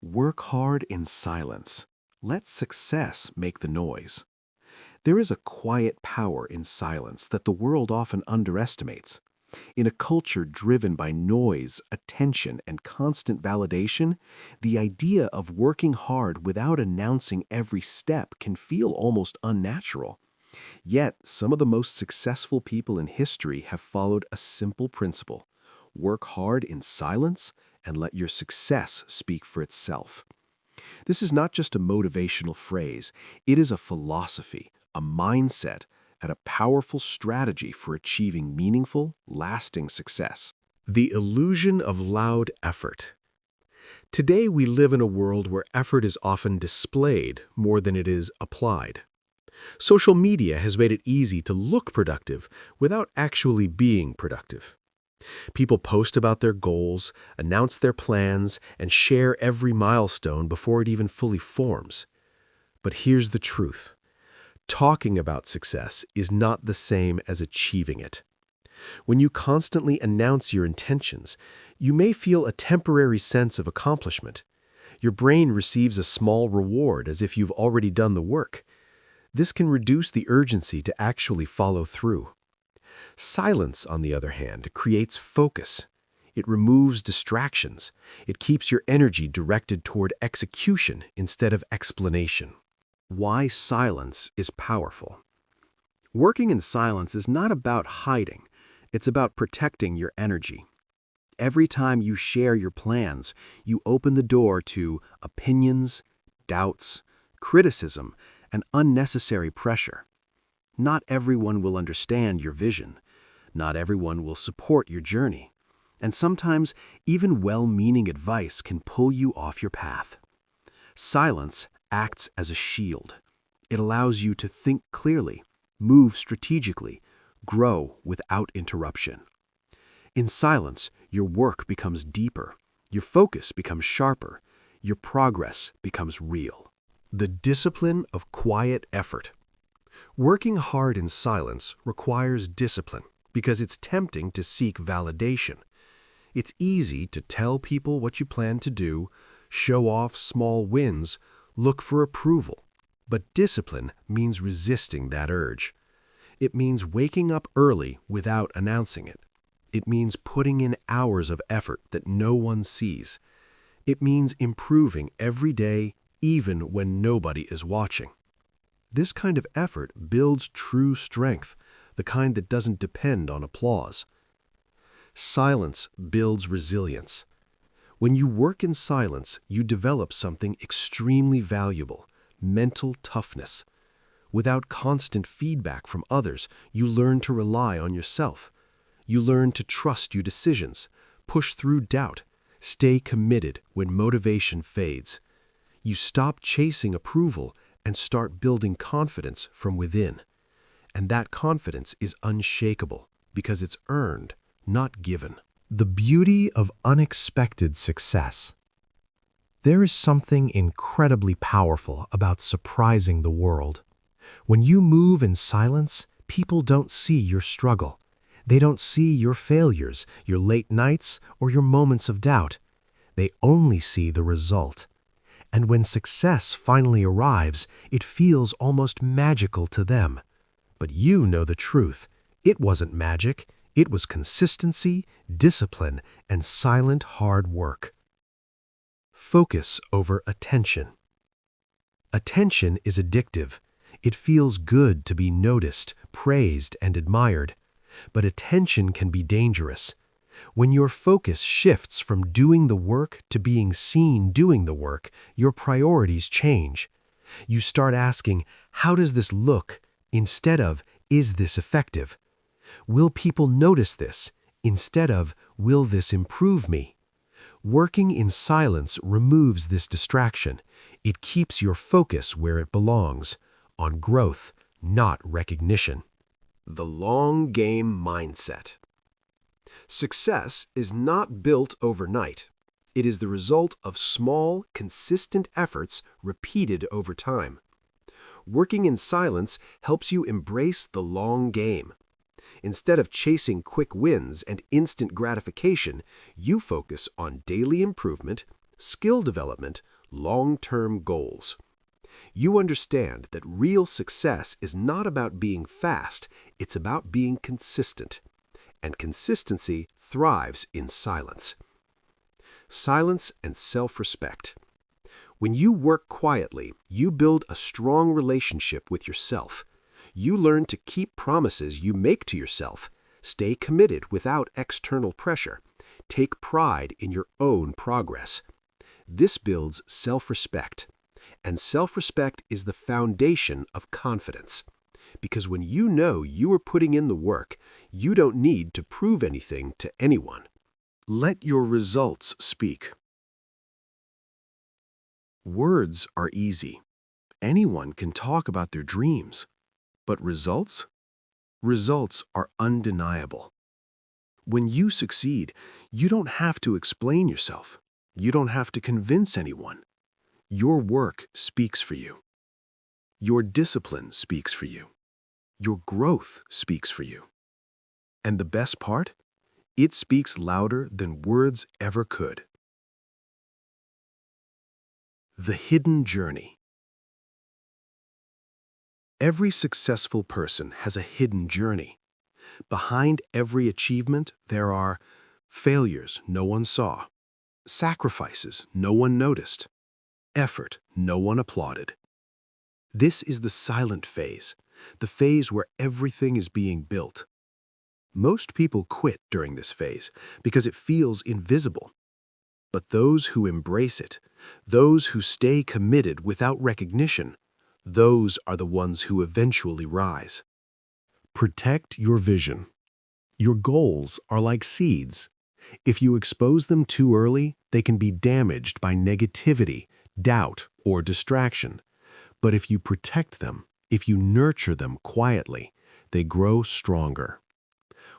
Work hard in silence. Let success make the noise. There is a quiet power in silence that the world often underestimates. In a culture driven by noise, attention, and constant validation, the idea of working hard without announcing every step can feel almost unnatural. Yet, some of the most successful people in history have followed a simple principle: work hard in silence and let your success speak for itself. This is not just a motivational phrase, it is a philosophy, a mindset, and a powerful strategy for achieving meaningful, lasting success. The illusion of loud effort. Today we live in a world where effort is often displayed more than it is applied. Social media has made it easy to look productive without actually being productive. People post about their goals, announce their plans, and share every milestone before it even fully forms. But here's the truth. Talking about success is not the same as achieving it. When you constantly announce your intentions, you may feel a temporary sense of accomplishment. Your brain receives a small reward as if you've already done the work. This can reduce the urgency to actually follow through. Silence, on the other hand, creates focus. It removes distractions. It keeps your energy directed toward execution instead of explanation. Why silence is powerful. Working in silence is not about hiding. It's about protecting your energy. Every time you share your plans, you open the door to opinions, doubts, criticism, and unnecessary pressure. Not everyone will understand your vision. Not everyone will support your journey. And sometimes, even well-meaning advice can pull you off your path. Silence acts as a shield. It allows you to think clearly, move strategically, grow without interruption. In silence, your work becomes deeper, your focus becomes sharper, your progress becomes real. The discipline of quiet effort. Working hard in silence requires discipline because it's tempting to seek validation. It's easy to tell people what you plan to do, show off small wins, look for approval. But discipline means resisting that urge. It means waking up early without announcing it. It means putting in hours of effort that no one sees. It means improving every day, even when nobody is watching. This kind of effort builds true strength, the kind that doesn't depend on applause. Silence builds resilience. When you work in silence, you develop something extremely valuable: mental toughness. Without constant feedback from others, you learn to rely on yourself. You learn to trust your decisions, push through doubt, stay committed when motivation fades. You stop chasing approval and start building confidence from within. And that confidence is unshakable because it's earned, not given. The beauty of unexpected success. There is something incredibly powerful about surprising the world. When you move in silence, people don't see your struggle. They don't see your failures, your late nights, or your moments of doubt. They only see the result. And when success finally arrives, it feels almost magical to them. But you know the truth. It wasn't magic. It was consistency, discipline, and silent hard work. Focus over attention. Attention is addictive. It feels good to be noticed, praised, and admired. But attention can be dangerous. When your focus shifts from doing the work to being seen doing the work, your priorities change. You start asking, "How does this look?" instead of, "Is this effective?" Will people notice this? Instead of, "Will this improve me?" Working in silence removes this distraction. It keeps your focus where it belongs, on growth, not recognition. The long game mindset. Success is not built overnight. It is the result of small, consistent efforts repeated over time. Working in silence helps you embrace the long game. Instead of chasing quick wins and instant gratification, you focus on daily improvement, skill development, long-term goals. You understand that real success is not about being fast, it's about being consistent. And consistency thrives in silence. Silence and self-respect. When you work quietly, you build a strong relationship with yourself. You learn to keep promises you make to yourself, stay committed without external pressure, take pride in your own progress. This builds self-respect. And self-respect is the foundation of confidence. Because when you know you are putting in the work, you don't need to prove anything to anyone. Let your results speak. Words are easy. Anyone can talk about their dreams. But results? Results are undeniable. When you succeed, you don't have to explain yourself. You don't have to convince anyone. Your work speaks for you. Your discipline speaks for you. Your growth speaks for you. And the best part? It speaks louder than words ever could. The hidden journey. Every successful person has a hidden journey. Behind every achievement, there are failures no one saw, sacrifices no one noticed, effort no one applauded. This is the silent phase, the phase where everything is being built. Most people quit during this phase because it feels invisible. But those who embrace it, those who stay committed without recognition, those are the ones who eventually rise. Protect your vision. Your goals are like seeds. If you expose them too early, they can be damaged by negativity, doubt, or distraction. But if you protect them, if you nurture them quietly, they grow stronger.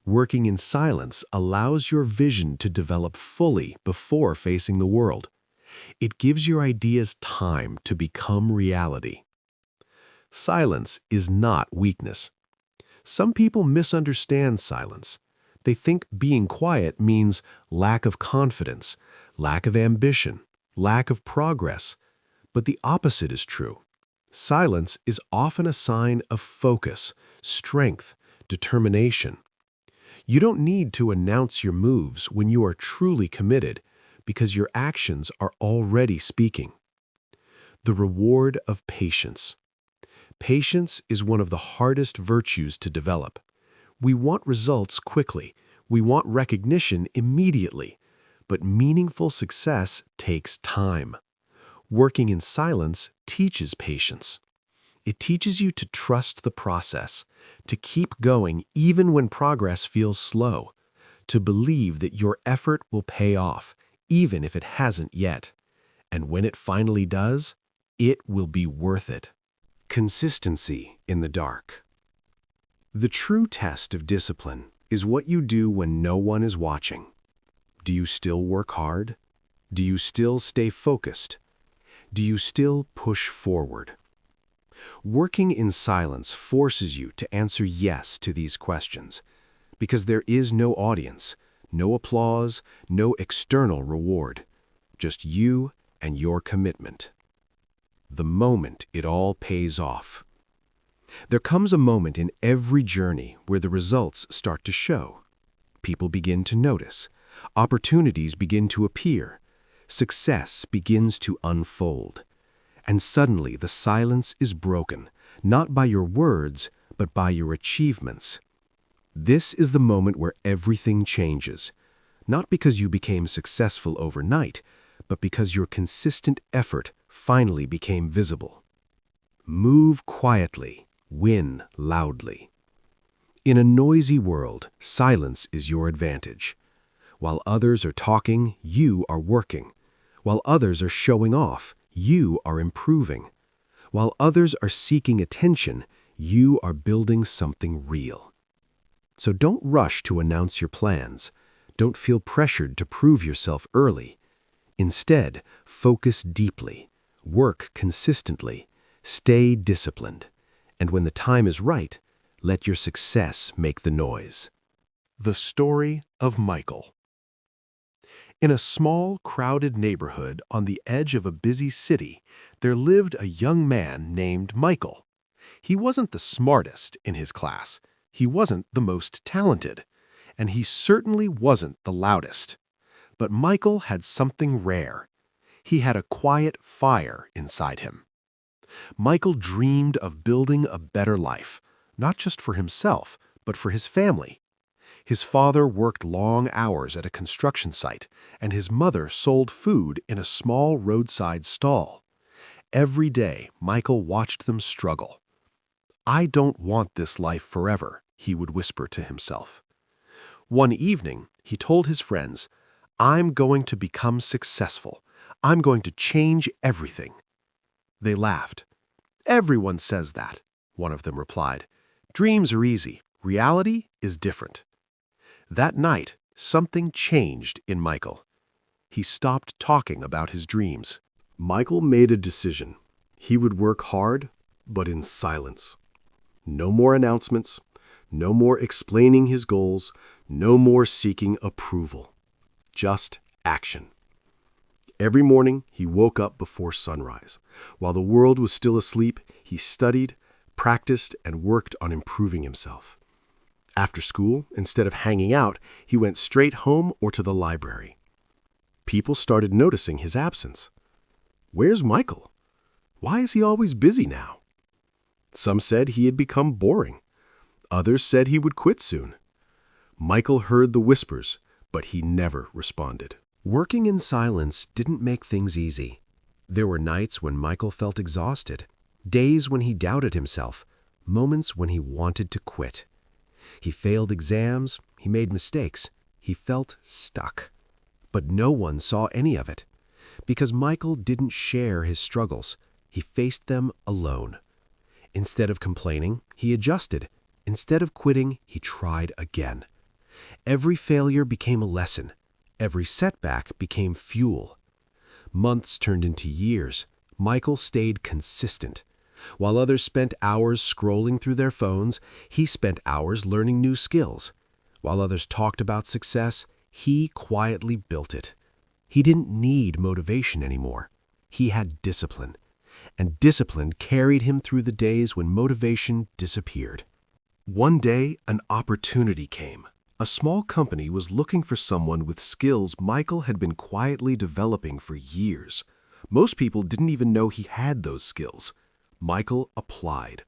Working in silence allows your vision to develop fully before facing the world. It gives your ideas time to become reality. Silence is not weakness. Some people misunderstand silence. They think being quiet means lack of confidence, lack of ambition, lack of progress. But the opposite is true. Silence is often a sign of focus, strength, determination. You don't need to announce your moves when you are truly committed because your actions are already speaking. The reward of patience. Patience is one of the hardest virtues to develop. We want results quickly. We want recognition immediately. But meaningful success takes time. Working in silence teaches patience. It teaches you to trust the process, to keep going even when progress feels slow, to believe that your effort will pay off, even if it hasn't yet. And when it finally does, it will be worth it. Consistency in the dark. The true test of discipline is what you do when no one is watching. Do you still work hard? Do you still stay focused? Do you still push forward? Working in silence forces you to answer yes to these questions, because there is no audience, no applause, no external reward, just you and your commitment. The moment it all pays off. There comes a moment in every journey where the results start to show. People begin to notice. Opportunities begin to appear. Success begins to unfold. And suddenly the silence is broken, not by your words, but by your achievements. This is the moment where everything changes, not because you became successful overnight, but because your consistent effort finally became visible. Move quietly, win loudly. In a noisy world, silence is your advantage. While others are talking, you are working. While others are showing off, you are improving. While others are seeking attention, you are building something real. So don't rush to announce your plans. Don't feel pressured to prove yourself early. Instead, focus deeply, work consistently, stay disciplined, and when the time is right, let your success make the noise. The story of Michael. In a small, crowded neighborhood on the edge of a busy city, there lived a young man named Michael. He wasn't the smartest in his class, he wasn't the most talented, and he certainly wasn't the loudest. But Michael had something rare. He had a quiet fire inside him. Michael dreamed of building a better life, not just for himself, but for his family. His father worked long hours at a construction site, and his mother sold food in a small roadside stall. Every day, Michael watched them struggle. "I don't want this life forever," he would whisper to himself. One evening, he told his friends, "I'm going to become successful. I'm going to change everything." They laughed. "Everyone says that," one of them replied. "Dreams are easy. Reality is different." That night, something changed in Michael. He stopped talking about his dreams. Michael made a decision. He would work hard, but in silence. No more announcements, no more explaining his goals, no more seeking approval. Just action. Every morning, he woke up before sunrise. While the world was still asleep, he studied, practiced, and worked on improving himself. After school, instead of hanging out, he went straight home or to the library. People started noticing his absence. "Where's Michael? Why is he always busy now?" Some said he had become boring. Others said he would quit soon. Michael heard the whispers, but he never responded. Working in silence didn't make things easy. There were nights when Michael felt exhausted, days when he doubted himself, moments when he wanted to quit. He failed exams, he made mistakes, he felt stuck. But no one saw any of it. Because Michael didn't share his struggles, he faced them alone. Instead of complaining, he adjusted. Instead of quitting, he tried again. Every failure became a lesson. Every setback became fuel. Months turned into years. Michael stayed consistent. While others spent hours scrolling through their phones, he spent hours learning new skills. While others talked about success, he quietly built it. He didn't need motivation anymore. He had discipline. And discipline carried him through the days when motivation disappeared. One day, an opportunity came. A small company was looking for someone with skills Michael had been quietly developing for years. Most people didn't even know he had those skills. Michael applied.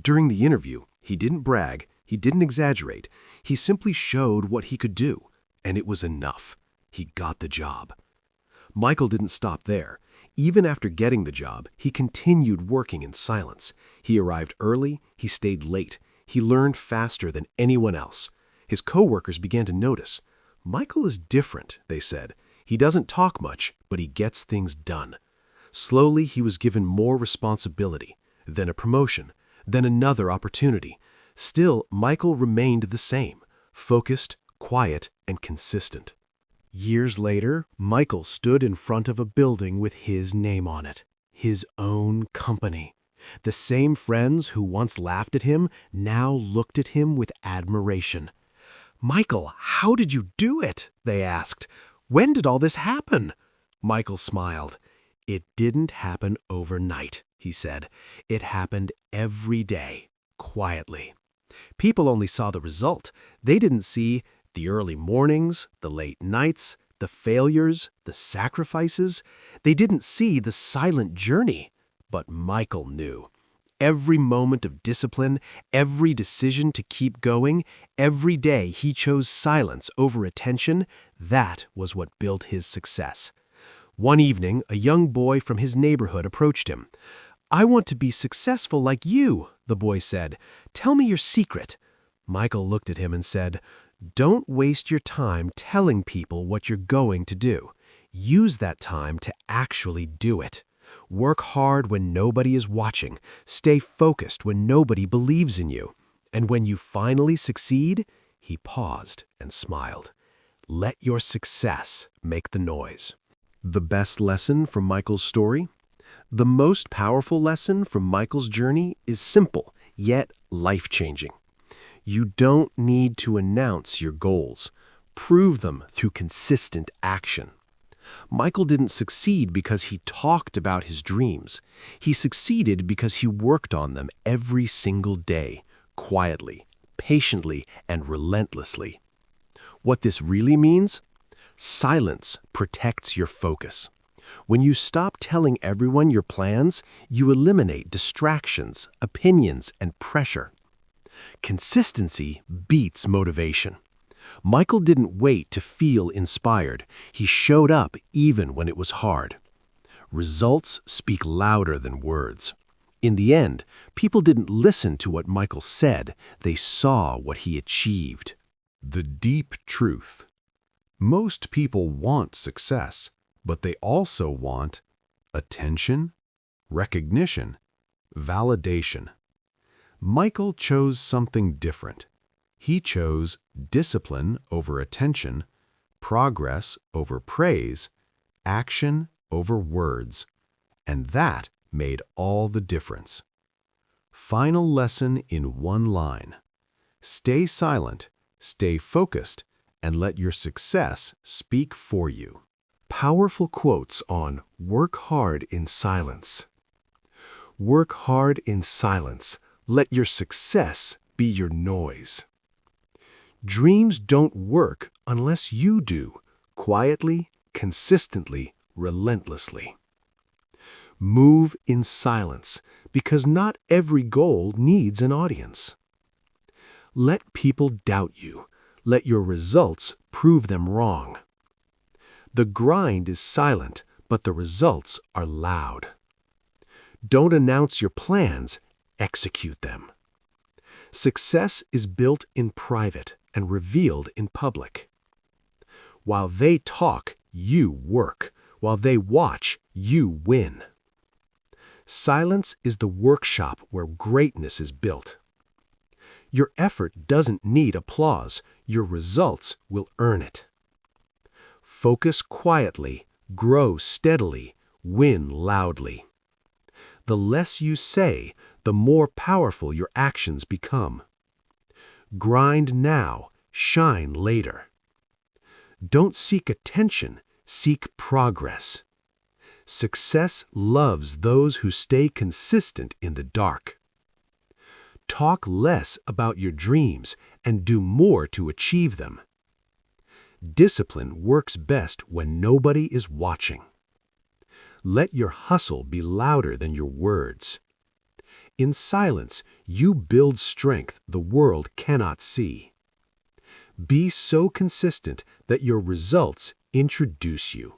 During the interview, he didn't brag, he didn't exaggerate. He simply showed what he could do, and it was enough. He got the job. Michael didn't stop there. Even after getting the job, he continued working in silence. He arrived early, he stayed late. He learned faster than anyone else. His coworkers began to notice. "Michael is different," they said. "He doesn't talk much, but he gets things done." Slowly, he was given more responsibility, then a promotion, then another opportunity. Still, Michael remained the same, focused, quiet, and consistent. Years later, Michael stood in front of a building with his name on it, his own company. The same friends who once laughed at him now looked at him with admiration. "Michael, how did you do it?" they asked. "When did all this happen?" Michael smiled. "It didn't happen overnight," he said. "It happened every day, quietly." People only saw the result. They didn't see the early mornings, the late nights, the failures, the sacrifices. They didn't see the silent journey. But Michael knew. Every moment of discipline, every decision to keep going, every day he chose silence over attention, that was what built his success. One evening, a young boy from his neighborhood approached him. "I want to be successful like you," the boy said. "Tell me your secret." Michael looked at him and said, "Don't waste your time telling people what you're going to do. Use that time to actually do it. Work hard when nobody is watching. Stay focused when nobody believes in you. And when you finally succeed," he paused and smiled. "Let your success make the noise." The best lesson from Michael's story? The most powerful lesson from Michael's journey is simple, yet life-changing. You don't need to announce your goals. Prove them through consistent action. Michael didn't succeed because he talked about his dreams. He succeeded because he worked on them every single day, quietly, patiently, and relentlessly. What this really means? Silence protects your focus. When you stop telling everyone your plans, you eliminate distractions, opinions, and pressure. Consistency beats motivation. Michael didn't wait to feel inspired. He showed up even when it was hard. Results speak louder than words. In the end, people didn't listen to what Michael said. They saw what he achieved. The deep truth. Most people want success, but they also want attention, recognition, validation. Michael chose something different. He chose discipline over attention, progress over praise, action over words, and that made all the difference. Final lesson in one line. Stay silent, stay focused, and let your success speak for you. Powerful quotes on work hard in silence. Work hard in silence. Let your success be your noise. Dreams don't work unless you do, quietly, consistently, relentlessly. Move in silence, because not every goal needs an audience. Let people doubt you. Let your results prove them wrong. The grind is silent, but the results are loud. Don't announce your plans, execute them. Success is built in private and revealed in public. While they talk, you work. While they watch, you win. Silence is the workshop where greatness is built. Your effort doesn't need applause. Your results will earn it. Focus quietly, grow steadily, win loudly. The less you say, the more powerful your actions become. Grind now, shine later. Don't seek attention, seek progress. Success loves those who stay consistent in the dark. Talk less about your dreams and do more to achieve them. Discipline works best when nobody is watching. Let your hustle be louder than your words. In silence, you build strength the world cannot see. Be so consistent that your results introduce you.